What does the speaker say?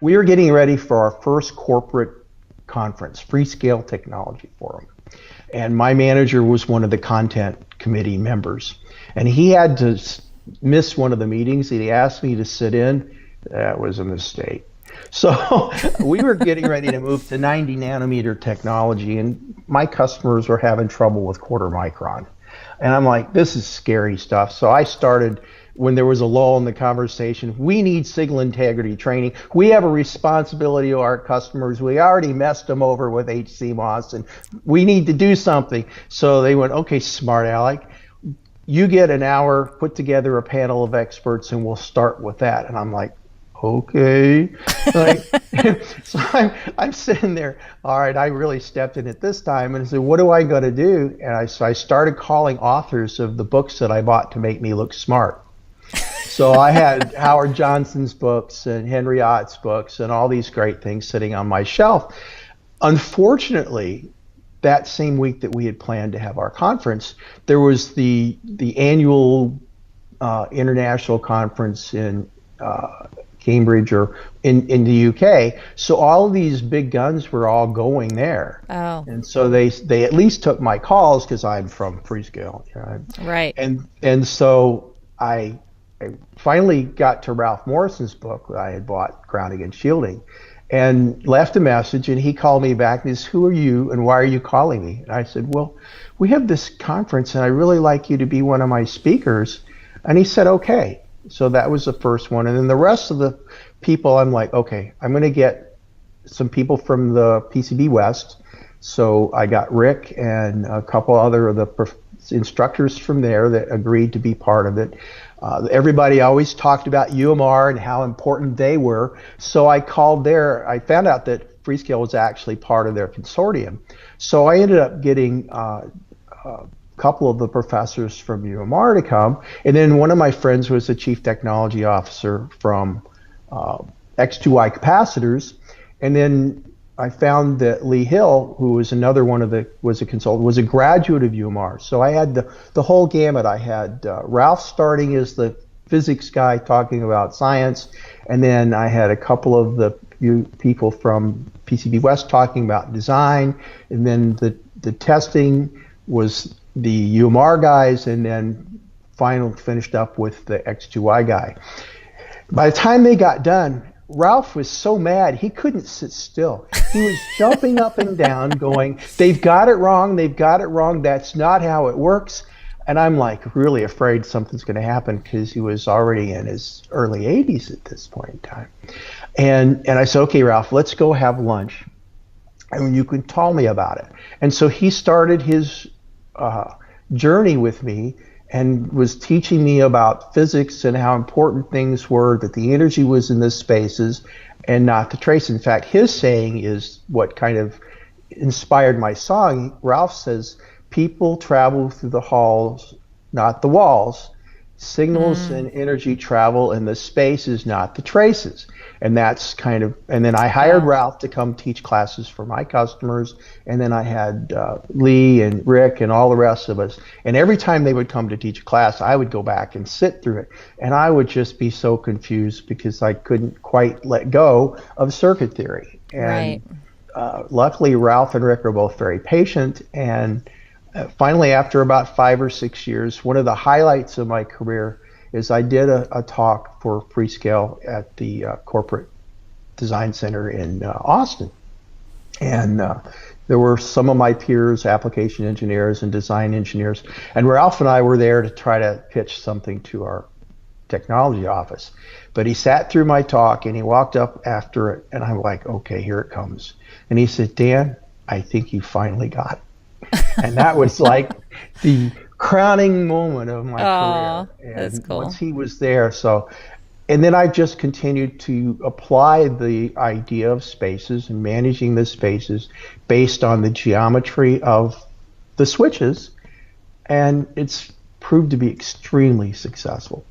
We were getting ready for our first corporate conference, Freescale Technology Forum. And my manager was one of the content committee members. And he had to miss one of the meetings and he asked me to sit in. That was a mistake. So we were getting ready to move to 90 nanometer technology, and my customers were having trouble with quarter micron. And I'm like, this is scary stuff. So I started, when there was a lull in the conversation, we need signal integrity training. We have a responsibility to our customers. We already messed them over with HCMOS, and we need to do something. So they went, okay, smart Alec, you get an hour, put together a panel of experts, and we'll start with that. And I'm like, okay. Like, so I'm sitting there, all right, I really stepped in at this time and said, what do I got to do? And so I started calling authors of the books that I bought to make me look smart. So I had Howard Johnson's books and Henry Ott's books and all these great things sitting on my shelf. Unfortunately, that same week that we had planned to have our conference, there was the annual international conference in Cambridge or in the UK. So all of these big guns were all going there. Oh. And so they at least took my calls because I'm from Freescale. You know? Right. And so I finally got to Ralph Morrison's book that I had bought, Grounding and Shielding, and left a message, and he called me back and he said, who are you and why are you calling me? And I said, well, we have this conference and I really like you to be one of my speakers. And he said, okay. So that was the first one. And then the rest of the people, I'm like, okay, I'm going to get some people from the PCB West. So I got Rick and a couple other of the instructors from there that agreed to be part of it. Everybody always talked about UMR and how important they were. So I called there. I found out that Freescale was actually part of their consortium. So I ended up getting couple of the professors from UMR to come, and then one of my friends was the chief technology officer from X2Y capacitors, and then I found that Lee Hill, who was another one of was a consultant, was a graduate of UMR. So I had the whole gamut. I had Ralph starting as the physics guy talking about science, and then I had a couple of the people from PCB West talking about design, and then the testing was the UMR guys, and then finally finished up with the X2Y guy. By the time they got done, Ralph was so mad he couldn't sit still. He was jumping up and down going, they've got it wrong, that's not how it works. And I'm like really afraid something's going to happen because he was already in his early 80s at this point in time. And I said, okay, Ralph, let's go have lunch and you can tell me about it. And so he started his journey with me and was teaching me about physics and how important things were, that the energy was in the spaces and not the trace. In fact, his saying is what kind of inspired my song. Ralph says, people travel through the halls, not the walls. Signals and energy travel in the spaces, not the traces. And that's kind of, and then I hired Ralph to come teach classes for my customers. And then I had Lee and Rick and all the rest of us. And every time they would come to teach a class, I would go back and sit through it. And I would just be so confused because I couldn't quite let go of circuit theory. And luckily, Ralph and Rick are both very patient. And finally, after about 5 or 6 years, one of the highlights of my career is I did a talk for Freescale at the Corporate Design Center in Austin. And there were some of my peers, application engineers and design engineers, and Ralph and I were there to try to pitch something to our technology office. But he sat through my talk and he walked up after it, and I'm like, okay, here it comes. And he said, Dan, I think you finally got it. And that was like the crowning moment of my career. And that's cool. Once he was there, and then I just continued to apply the idea of spaces and managing the spaces based on the geometry of the switches, and it's proved to be extremely successful.